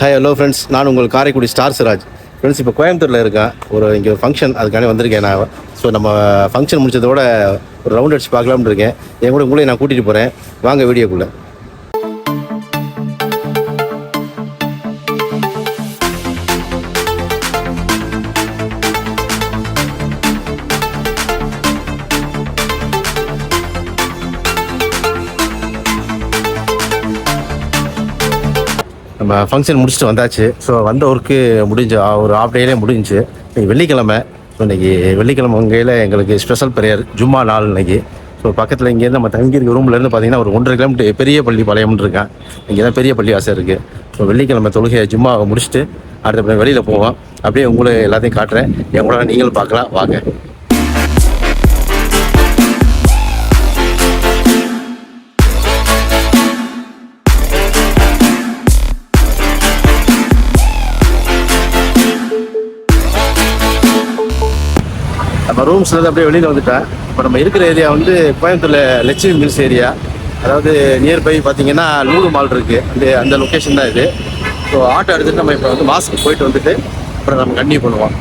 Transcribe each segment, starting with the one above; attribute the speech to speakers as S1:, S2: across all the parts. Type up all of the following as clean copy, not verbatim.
S1: Hi hello friends, நான் உங்கள் Karaikudi star Siraj. Friends, இப்போ கோயம்புத்தூரில் இருக்கேன். இங்கே ஒரு ஃபங்க்ஷன், அதுக்காண்டி வந்திருக்கேன் நான். ஸோ நம்ம ஃபங்க்ஷன் முடிச்சதோட ஒரு ரவுண்ட் அடிச்சு பார்க்கலாம்னு இருக்கேன். என் கூட உங்களையும் நான் கூட்டிகிட்டு போகிறேன். வாங்க வீடியோக்குள்ளே. நம்ம ஃபங்க்ஷன் முடிச்சுட்டு வந்தாச்சு. ஸோ வந்த ஒர்க்கு முடிஞ்சு ஒரு ஹாஃப் டேலே முடிஞ்சிச்சு. இன்றைக்கி வெள்ளிக்கிழமை. ஸோ இன்றைக்கி வெள்ளிக்கிழமை வகையில் எங்களுக்கு ஸ்பெஷல் ப்ரேயர் ஜும்மா நாள் இன்றைக்கி. ஸோ பக்கத்தில் இங்கேருந்து நம்ம தங்கியிருக்க ரூம்லேருந்து பார்த்தீங்கன்னா ஒரு 1.5 கிலோமீட்டர் பெரிய பள்ளி பாளையம்னு இருக்கேன். இங்கே தான் பெரிய பள்ளி வாசல் இருக்குது. ஸோ வெள்ளிக்கிழமை தொழுகை ஜும்மாவை முடிச்சுட்டு அடுத்த வெளியில் போவோம். அப்படியே உங்களுக்கு எல்லாத்தையும் காட்டுறேன். என் கூட நீங்களும் பார்க்கலாம், வாங்க. நம்ம ரூம்ஸ்லேருந்து அப்படியே வெளியில் வந்துட்டேன். இப்போ நம்ம இருக்கிற ஏரியா வந்து கோயம்புத்தூரில் லட்சுமி மில்ஸ் ஏரியா. அதாவது நியர்பை பார்த்தீங்கன்னா லூலு மால் இருக்குது. அந்த லொக்கேஷன் தான் இது. ஸோ ஆட்டோ எடுத்துகிட்டு நம்ம இப்போ வந்து மாஸ்க்கு போயிட்டு வந்துட்டு அப்புறம் நம்ம கண்டினியூ பண்ணுவோம்.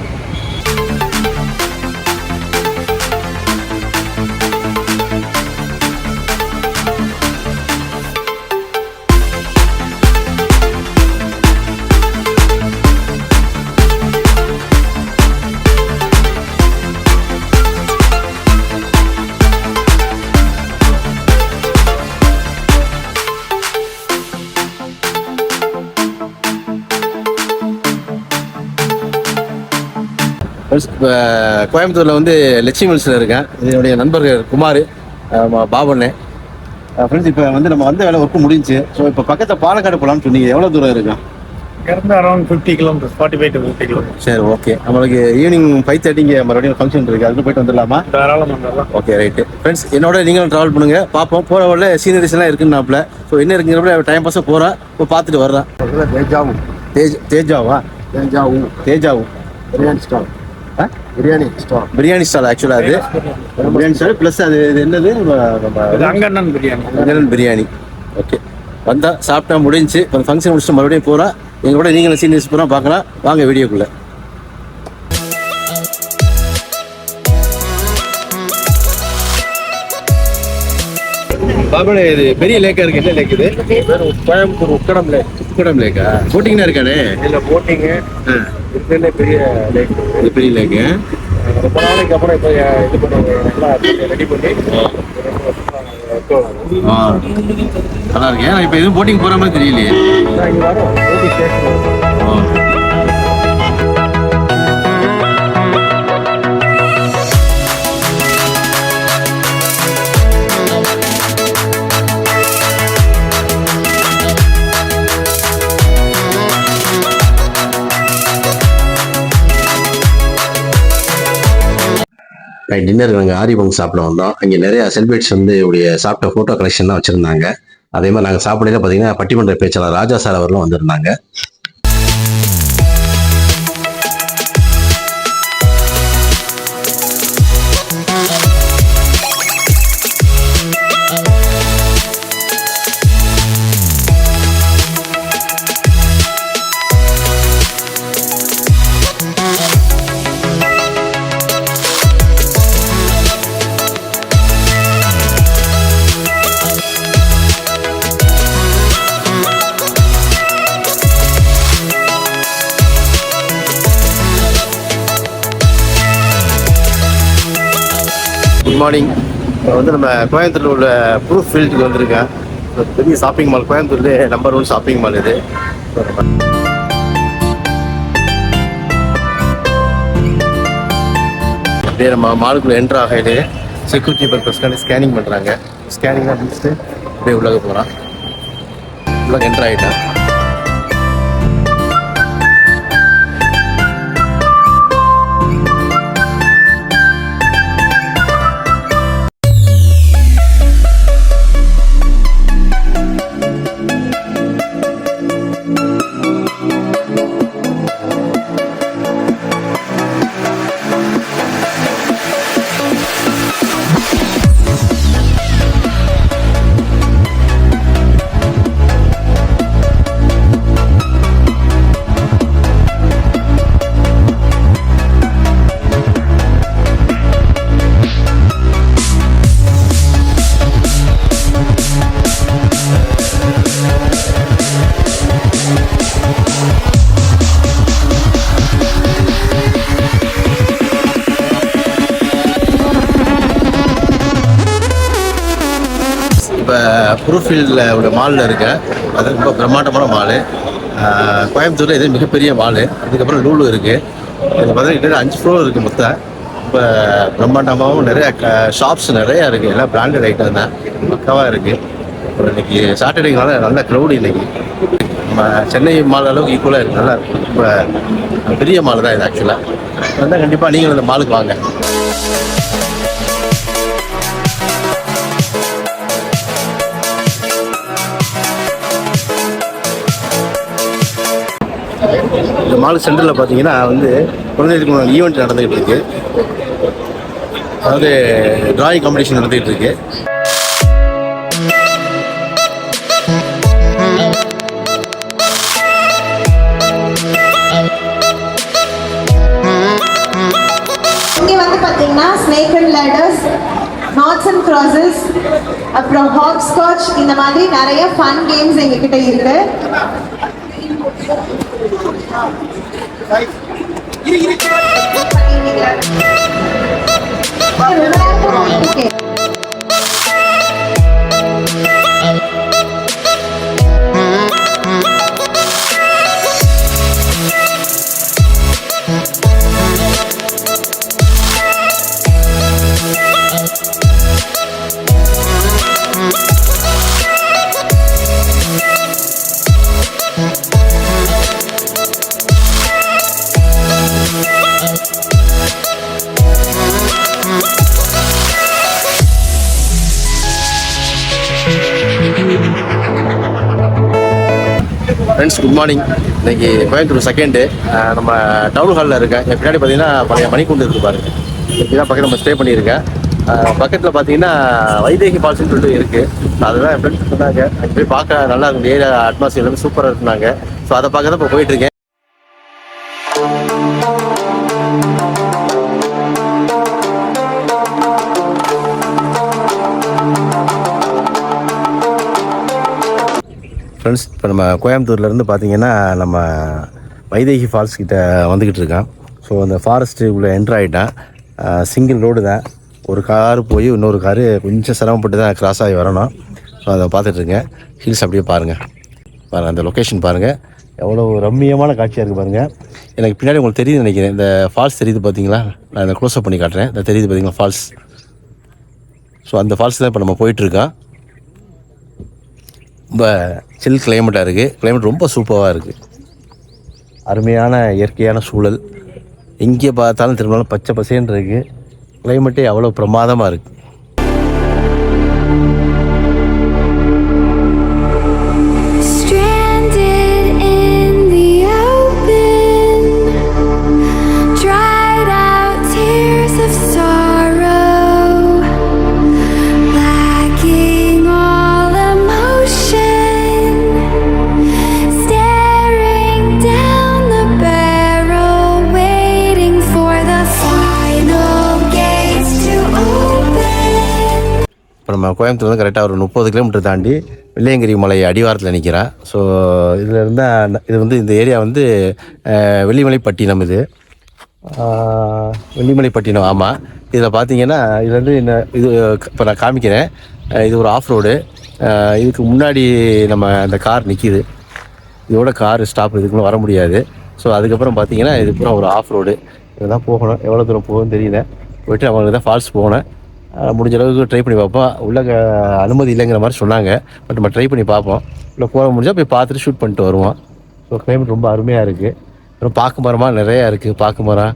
S1: கோயம்புத்தூரில் வந்து லட்சுமி மில்ஸில் இருக்கேன். என்னுடைய நண்பர் குமார், பாபண்ணே. ஃப்ரெண்ட்ஸ், இப்போ வந்து நம்ம வந்த வேலை ஒர்க்கு முடிஞ்சு. ஸோ இப்போ பக்கத்தில் பாலக்காடு போகலான்னு சொன்னீங்க. எவ்வளோ தூரம் இருக்கா?
S2: இருந்து அரௌண்ட் 50 கிலோமீட்டர், 45 to 50 கிலோமீட்டர்.
S1: சரி, ஓகே. நம்மளுக்கு ஈவினிங் 5:30 மறுபடியும் ஃபங்க்ஷன் இருக்குது. அதுக்கு போயிட்டு வந்துடலாமா?
S2: தாராளமாக.
S1: Okay, right. ஃப்ரெண்ட்ஸ், என்னோட நீங்களும் ட்ராவல் பண்ணுங்க, பார்ப்போம். போகிற வழில சீனரிஸ் எல்லாம் இருக்குன்னாப்ல. ஸோ என்ன இருக்குங்கிறப்ப டைம் பாஸாக போகிறேன். இப்போ பார்த்துட்டு வர்றேன். தேஜாவா பிரியாணி ஸ்டால். பிரியாணி ஸ்டால் ஆக்சுவலாக அது பிரியாணி ஸ்டால் ப்ளஸ் அது என்னது
S2: அங்கண்ணன்
S1: பிரியாணி. ஓகே, வந்தால் சாப்பிட்டா முடிஞ்சு. இப்போ ஃபங்க்ஷன் முடிச்சுட்டு மறுபடியும் போகிறோம். எங்களோட நீங்களும் சீனியர்ஸ் பூரா பார்க்கலாம். வாங்க வீடியோக்குள்ளே. பாபா, இது பெரிய லேக்கா இருக்கு. என்ன லேக் இது?
S2: கோயம்புத்தூர்
S1: உக்கடம் லேக்கா? போட்டிங்னா இருக்கானே?
S2: இல்லை, போட்டிங்கு இருக்கிறதுலே பெரிய லேக்.
S1: இது பெரிய லேக்கு.
S2: ரொம்ப நாளைக்கு அப்புறம் இப்போ இது பண்ணுவாங்க, எல்லாம் ரெடி பண்ணி
S1: நல்லா இருக்கு. ஏன்னா இப்போ எதுவும் போட்டிங் போகிற மாதிரி தெரியலையே.
S2: இங்கே வரும் போட்டிங் ஸ்டேஷன்.
S1: டின்னர் நாங்கள் ஆரிபங்க் சாப்பிட வந்தோம். அங்கே நிறைய செலிபிரிட்டிஸ் வந்து உடைய சாப்பிட்ட ஃபோட்டோ கலெக்ஷன்லாம் வச்சுருந்தாங்க. அதே மாதிரி நாங்கள் சாப்பிடையில பார்த்தீங்கன்னா பட்டிமன்ற பேச்சாளர் ராஜா சார் அவர்களும் வந்திருந்தாங்க. Good morning. இப்போ வந்து நம்ம கோயம்புத்தூரில் உள்ள ப்ரூஃப் ஃபீல்டுக்கு வந்திருக்கேன். பெரிய ஷாப்பிங் மால், கோயம்புத்தூர்லேயே நம்பர் 1 ஷாப்பிங் மால் இது. அப்படியே நம்ம மாலுக்குள்ளே என்ட்ரு ஆகையிலே செக்யூரிட்டி பர்பஸ்க்கான ஸ்கேனிங் பண்ணுறாங்க. ஸ்கேனிங்லாம் முடிச்சுட்டு அப்படியே உள்ளே போகிறான். உள்ளே என்ட்ரு ஆகிட்டேன். புரூஃபீல்டில் உள்ள மாலில் இருக்க அது ரொம்ப பிரம்மாண்டமான மாலு. கோயம்புத்தூரில் இது மிகப்பெரிய மாலு. அதுக்கப்புறம் லூலு இருக்குது. இதில் பார்த்தீங்கன்னா 5 ஃப்ளோர் இருக்குது மொத்தம். ரொம்ப பிரம்மாண்டமாகவும் நிறையா ஷாப்ஸ் நிறையா இருக்குது. எல்லாம் பிராண்டட் ஐட்டம் தான், பக்காவாக இருக்குது. அப்புறம் இன்றைக்கி சாட்டர்டேனால நல்ல க்ரௌடு. இன்றைக்கி நம்ம சென்னை மால் அளவுக்கு ஈக்குவலாக இருக்குது. நல்லா இருக்கும். ரொம்ப பெரிய மால் தான் இது ஆக்சுவலாக. வந்தால் கண்டிப்பாக நீங்களும் இந்த மாலுக்கு வாங்க. இந்த மால் சென்டரில் பார்த்தீங்கன்னா குழந்தைகளுக்கு ஈவெண்ட் நடந்துகிட்டு இருக்கு. அதாவது டிராயிங் காம்படிஷன் நடந்துகிட்டு இருக்கு.
S3: இங்கே பார்த்தீங்கன்னா snake and ladders, noughts and crosses, அப்புறம் ஹாப் ஸ்காட்ச், இந்த மாதிரி நிறைய ஃபன் கேம்ஸ் எங்ககிட்ட இருக்கு.
S1: Friends, good morning. இன்றைக்கி கோயம்புத்தூர் செகண்டு. நம்ம டவுன் ஹாலில் இருக்கேன். என் பின்னாடி பார்த்தீங்கன்னா பழைய மணிக்கூண்டு இருக்குது பாருங்க. இதுக்கு தான் பக்கத்தில் நம்ம ஸ்டே பண்ணியிருக்கேன். பக்கத்தில் பார்த்தீங்கன்னா வைதேகி ஃபால்ஸ்னு சொல்லிட்டு இருக்குது. அதுதான் என் ஃப்ரெண்ட்ஸ் சொன்னாங்க. அங்கே போய் பார்க்க நல்லா இருக்கும். ஏரியா அட்மாஸ்பியர் எல்லாமே சூப்பராக இருந்தாங்க. ஸோ அதை பார்க்க தான் இப்போ போயிட்டுருக்கேன். ஃப்ரெண்ட்ஸ், இப்போ நம்ம கோயம்புத்தூர்லேருந்து பார்த்தீங்கன்னா நம்ம வைதேகி ஃபால்ஸ் கிட்ட வந்துக்கிட்டு இருக்கேன். ஸோ அந்த ஃபாரஸ்ட்டுக்குள்ளே என்ட்ரு ஆகிட்டேன். சிங்கிள் ரோடு தான். ஒரு காரு போய் இன்னொரு காரு கொஞ்சம் சிரமப்பட்டு தான் கிராஸ் ஆகி வரணும். ஸோ அதை பார்த்துட்ருக்கேன். ஹில்ஸ் அப்படியே பாருங்கள். அந்த லொக்கேஷன் பாருங்கள், எவ்வளோ ரம்மியமான காட்சியாக இருக்குது பாருங்கள். எனக்கு பின்னாடி உங்களுக்கு தெரியுது நினைக்கிறேன். இந்த ஃபால்ஸ் தெரியுது பார்த்தீங்களா? நான் இந்த க்ளோஸ்அப் பண்ணி காட்டுறேன். இந்த தெரியுது பார்த்தீங்களா ஃபால்ஸ்? ஸோ அந்த ஃபால்ஸ் தான் இப்போ நம்ம போயிட்டுருக்கோம். ரொம்ப சில் கிளைமேட்டாக இருக்குது. கிளைமேட் ரொம்ப சூப்பராக இருக்குது. அருமையான இயற்கையான சூழல். எங்கே பார்த்தாலும் திரும்பினாலும் பச்சை பசேன்னு இருக்குது. கிளைமேட்டே அவ்வளோ பிரமாதமாக இருக்குது. இப்போ நம்ம கோயம்புத்தூர் வந்து கரெக்டாக ஒரு 30 கிலோமீட்டர் தாண்டி வெள்ளையங்கிரி மலை அடிவாரத்தில் நிற்கிறேன். ஸோ இதில் இருந்தால் இது இந்த ஏரியா வெள்ளிமலைப்பட்டினம். இது வெள்ளிமலைப்பட்டினம். ஆமாம். இதில் பார்த்தீங்கன்னா இதுலேருந்து இது இப்போ நான் காமிக்கிறேன். இது ஒரு ஆஃப் ரோடு. இதுக்கு முன்னாடி நம்ம அந்த கார் நிற்கிது. இதோட கார் ஸ்டாப் இதுக்குள்ளே வர முடியாது. ஸோ அதுக்கப்புறம் பார்த்தீங்கன்னா இது பூரா ஒரு ஆஃப் ரோடு. இதெல்லாம் போகணும். எவ்வளோ தூரம் போகும்னு தெரியல. போய்ட்டு அவங்களுக்கு தான் ஃபால்ஸ் போனேன். முடிஞ்ச அளவுக்கு ட்ரை பண்ணி பார்ப்போம். உள்ள அனுமதி இல்லைங்கிற மாதிரி சொன்னாங்க. பட் நம்ம ட்ரை பண்ணி பார்ப்போம். உள்ள போக முடிஞ்சால் போய் பார்த்துட்டு ஷூட் பண்ணிட்டு வருவோம். ஸோ கிளைமேட் ரொம்ப அருமையாக இருக்குது. அப்புறம் பாக்கு மரமாக நிறையா இருக்குது. பாக்கு மரம்,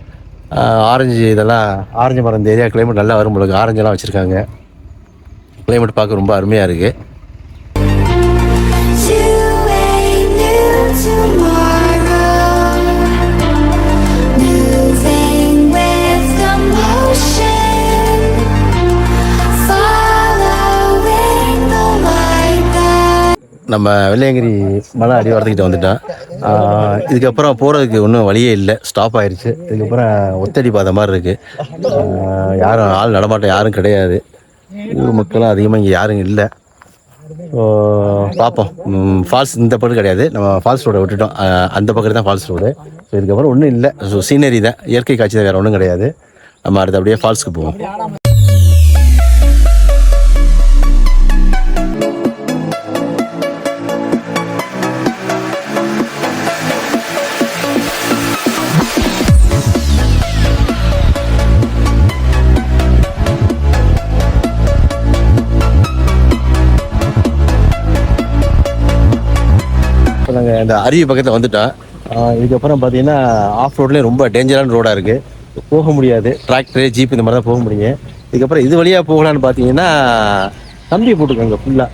S1: ஆரஞ்சு, இதெல்லாம் ஆரஞ்சு மரம். இந்த ஏரியா கிளைமேட் நல்லா வரும் உங்களுக்கு. ஆரஞ்செல்லாம் வச்சுருக்காங்க. கிளைமேட் பார்க்க ரொம்ப அருமையாக இருக்குது. நம்ம வெள்ளையங்கிரி மலை அடிவாரத்துக்கிட்ட வந்துட்டோம். இதுக்கப்புறம் போகிறதுக்கு ஒன்றும் வழியே இல்லை. ஸ்டாப் ஆயிடுச்சு. இதுக்கப்புறம் ஒத்தடி பாதை மாதிரி இருக்குது. யாரும் ஆள் நடமாட்டம் யாரும் கிடையாது. ஊர் மக்களும் அதிகமாக இங்கே யாரும் இல்லை. ஸோ பார்ப்போம். ஃபால்ஸ் இந்த பக்கம் கிடையாது. நம்ம ஃபால்ஸ் ரோடை விட்டுட்டோம். அந்த பக்கம் தான் ஃபால்ஸ் ரோடு. ஸோ இதுக்கப்புறம் ஒன்றும் இல்லை. ஸோ சீனரி தான், இயற்கை காட்சி தான், வேறு ஒன்றும் கிடையாது. நம்ம அடுத்து அப்படியே ஃபால்ஸுக்கு போவோம். இந்த அருவி பக்கத்தில் வந்துட்டோம். இதுக்கப்புறம் பார்த்தீங்கன்னா ஆஃப் ரோட்லேயே ரொம்ப டேஞ்சரான ரோடாக இருக்குது, போக முடியாது. டிராக்டரு ஜீப் இந்த மாதிரி தான் போக முடியும். இதுக்கப்புறம் இது வழியாக போகலான்னு பார்த்தீங்கன்னா கம்பி போட்டிருக்காங்க ஃபுல்லாக,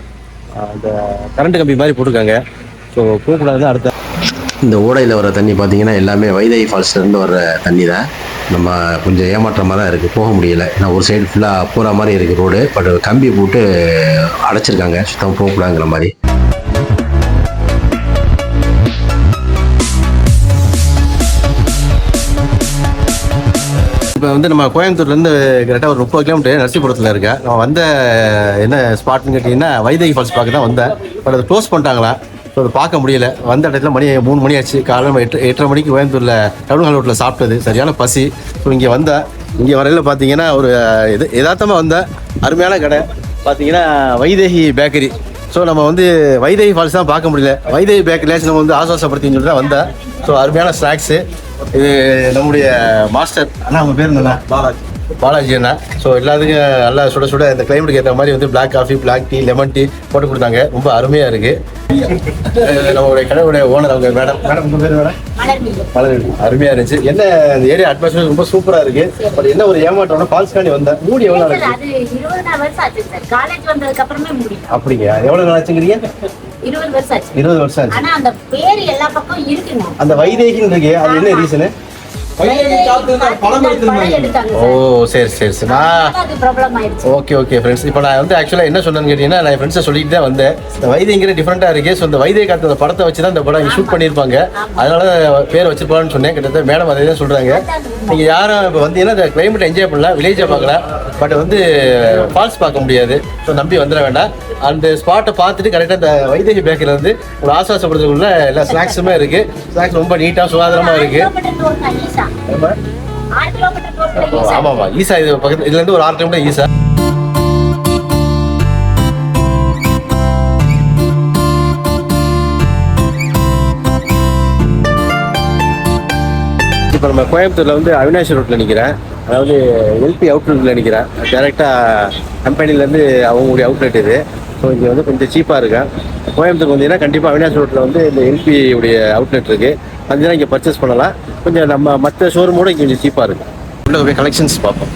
S1: அந்த கரண்ட் கம்பி மாதிரி போட்டிருக்காங்க. ஸோ போகக்கூடாதுன்னு அடுத்த இந்த ஓடையில் வர தண்ணி பார்த்தீங்கன்னா எல்லாமே வைதேகி ஃபால்ஸ்லேருந்து வர தண்ணி தான். நம்ம கொஞ்சம் ஏமாற்றமாக தான் இருக்குது, போக முடியல. ஏன்னா ஒரு சைடு ஃபுல்லாக போகிற மாதிரி இருக்குது ரோடு, பட் கம்பி போட்டு அடைச்சிருக்காங்க, சுத்தம் போகக்கூடாதுங்கிற மாதிரி. இப்போ வந்து நம்ம கோயம்புத்தூர்லேருந்து கரெக்டாக ஒரு 30 கிலோமீட்டர் நரசிபுரத்தில் இருக்கேன். நான் வந்த என்ன ஸ்பாட்னு கேட்டிங்கன்னா வைதேகி ஃபால்ஸ் பார்க்க தான் வந்தேன். பட் அதை க்ளோஸ் பண்ணிட்டாங்களா, ஸோ அதை பார்க்க முடியல. வந்த இடத்துல மணி 3 மணி ஆச்சு. காலையில் 8:30 மணிக்கு கோயம்புத்தூரில் டவுன் ஹால் ரோட்டில் சாப்பிட்டது, சரியான பசி. ஸோ இங்கே வந்தேன். இங்கே வரையில் பார்த்தீங்கன்னா ஒரு யதார்த்தமாக வந்தேன், அருமையான கடை பார்த்தீங்கன்னா வைதேகி பேக்கரி. ஸோ நம்ம வந்து வைதேகி ஃபால்ஸ் தான் பார்க்க முடியல, வைதேகி பேக்கரியாச்சும் நம்ம வந்து ஆசுவாசப்படுத்தின்னு சொல்லிட்டு தான் வந்தேன். ஸோ அருமையான ஸ்நாக்ஸு. இது நம்முடைய மாஸ்டர் அண்ணா, அவங்க பேர் என்ன? பாலாஜி அண்ணா. ஸோ எல்லாத்துக்கும் நல்லா சுட சுட இந்த கிளைமேட்டுக்கு ஏற்ற மாதிரி வந்து black coffee, black tea, lemon tea போட்டு கொடுத்தாங்க. ரொம்ப அருமையாக இருக்குது. நம்மளுடைய கடையுடைய ஓனர் அவங்க மேடம். உங்கள் பேர் மேடம்? மலர். அருமையாக இருந்துச்சு. என்ன இந்த ஏரியா அட்மாஸ்பியர் ரொம்ப சூப்பராக இருக்குது. பட் என்ன ஒரு ஏமாற்றம்னா ஃபால்ஸ் காண்டி வந்தேன். மூடி எவ்வளோ நாள் ஆச்சு? அப்படிங்க, எவ்வளோ நாள் ஆச்சுங்கிறீங்க? 20 வருஷம் ஆச்சு.
S4: ஆனா அந்த பேர் எல்லா பக்கம் இருக்குங்க.
S1: அந்த வைதேகின்னு இருக்கு, அது என்ன ரீசனு? ஓ சரி சரி சரி. ஓகே ஓகே ஃப்ரெண்ட்ஸ், இப்போ நான் வந்து ஆக்சுவலாக என்ன சொன்னேன்னு கேட்டீங்கன்னா, நான் ஃப்ரெண்ட்ஸை சொல்லிட்டு தான் வந்தேன். இந்த வைத்தியங்கிற டிஃப்ரெண்ட்டாக இருக்குது. ஸோ இந்த வைத்திய காலத்தில் படத்தை வச்சு தான் இந்த படம் இங்கே ஷூட் பண்ணியிருப்பாங்க, அதனால பேர் வச்சிருப்பான்னு சொன்னேன். கிட்டத்தட்ட மேடம் அதே தான் சொல்கிறாங்க. நீங்கள் யாரும் இப்போ வந்தீங்கன்னா இந்த கிளைமேட் என்ஜாய் பண்ணலாம், வில்லேஜை பார்க்கலாம், பட் வந்து ஃபால்ஸ் பார்க்க முடியாது. ஸோ நம்பி வந்துட வேண்டாம். அந்த ஸ்பாட்டை பார்த்துட்டு கரெக்டாக இந்த வைத்திய பேக்கரியில் வந்து ஒரு ஆசுவாசப்படுறதுக்குள்ள எல்லா ஸ்நாக்ஸுமே இருக்குது. ஸ்நாக்ஸ் ரொம்ப நீட்டாக சுகாதாரமாக இருக்குது. ஆமாம்மா, ஈசா இது பக்கத்தில், இதுலேருந்து ஒரு 6 கிலோமீட்டர் ஈசா. இப்போ நம்ம கோயம்புத்தூரில் வந்து அவினாஷி ரோட்டில் நிற்கிறேன், அதாவது எல்பி அவுட்லெட்டில் நிற்கிறேன். டேரெக்டாக கம்பெனிலேருந்து அவங்களுடைய அவுட்லெட் இது. ஸோ இங்கே வந்து கொஞ்சம் சீப்பாக இருக்கேன். கோயம்புத்தூர் வந்தீங்கன்னா கண்டிப்பாக அவினாஷி ரோட்டில் வந்து இந்த எல்பி உடைய அவுட்லெட் இருக்குது, வந்தீங்கன்னா இங்கே பர்ச்சேஸ் பண்ணலாம். கொஞ்சம் நம்ம மற்ற ஷோரூமோட இங்கே கொஞ்சம் சீப்பாக இருக்குது. உள்ள போய் கலெக்ஷன்ஸ் பார்ப்போம்.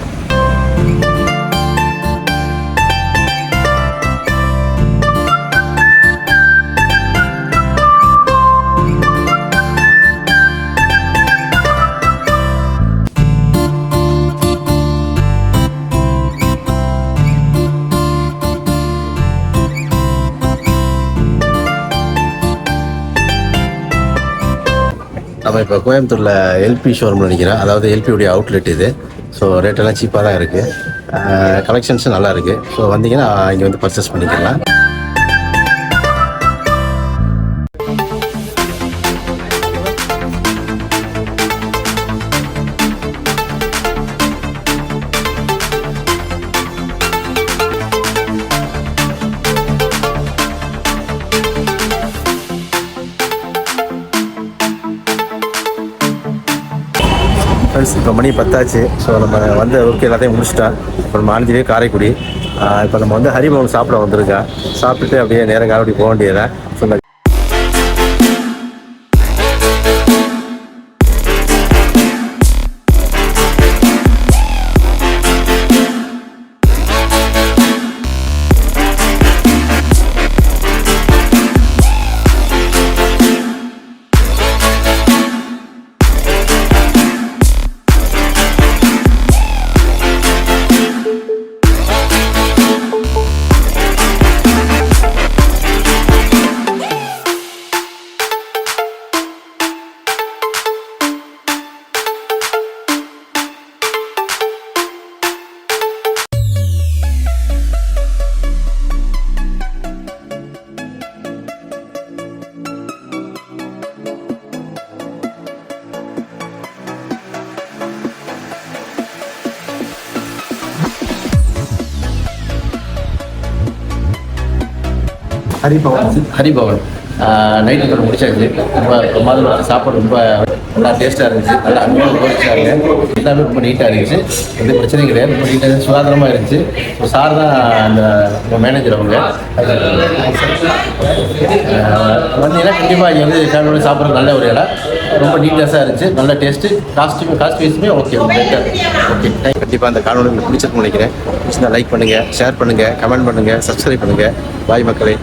S1: நம்ம இப்போ கோயம்புத்தூரில் எல்பி ஷோரூமில் நிற்கிறேன், அதாவது எல்பியுடைய அவுட்லெட் இது. ஸோ ரேட்டெல்லாம் சீப்பாக தான் இருக்குது, கலெக்ஷன்ஸும் நல்லா இருக்குது. ஸோ வந்தீங்கன்னா இங்கே வந்து பர்ச்சேஸ் பண்ணிக்கலாம். ஃப்ரெண்ட்ஸ், இப்போ மணி 10 ஆச்சு. ஸோ நம்ம வந்து ஒர்க் எல்லாத்தையும் முடிச்சிட்டோம். இப்போ நம்ம ஆனந்திலே காரைக்குடி. இப்போ நம்ம வந்து ஹரிபவன் சாப்பிட வந்திருக்கோம். சாப்பிட்டுட்டு அப்படியே நேரம் காரைக்குடி போக வேண்டியதான். ஸோ ஹரிபவன் நைட்டு இப்போ முடிச்சாச்சு. ரொம்ப பிரமாதமாக சாப்பாடு ரொம்ப நல்லா டேஸ்ட்டாக இருந்துச்சு. நல்லா அருமையாக போயிடுச்சாங்க. எல்லாமே ரொம்ப நீட்டாக இருந்துச்சு. எந்த பிரச்சனையும் கிடையாது. ரொம்ப நீட்டாக சுகாதாரமாக இருந்துச்சு. ஸோ சார் தான் அந்த மேனேஜர் அவங்க. வந்தீங்கன்னா கண்டிப்பாக இங்கே வந்து ஃபேமிலியோட சாப்பிட்றது நல்ல ஒரு இடம். ரொம்ப நீட்னஸாக இருந்துச்சு. நல்ல டேஸ்ட்டு. காஸ்ட் வைஸுமே ஓகே பெட்டர். ஓகே கண்டிப்பாக அந்த காணொலி உங்களுக்கு பிடிச்சிருக்குன்னு நினைக்கிறேன். பிடிச்சிருந்தா லைக் பண்ணுங்கள், ஷேர் பண்ணுங்கள், கமெண்ட் பண்ணுங்கள், சப்ஸ்கிரைப் பண்ணுங்கள். பாய் மக்களே.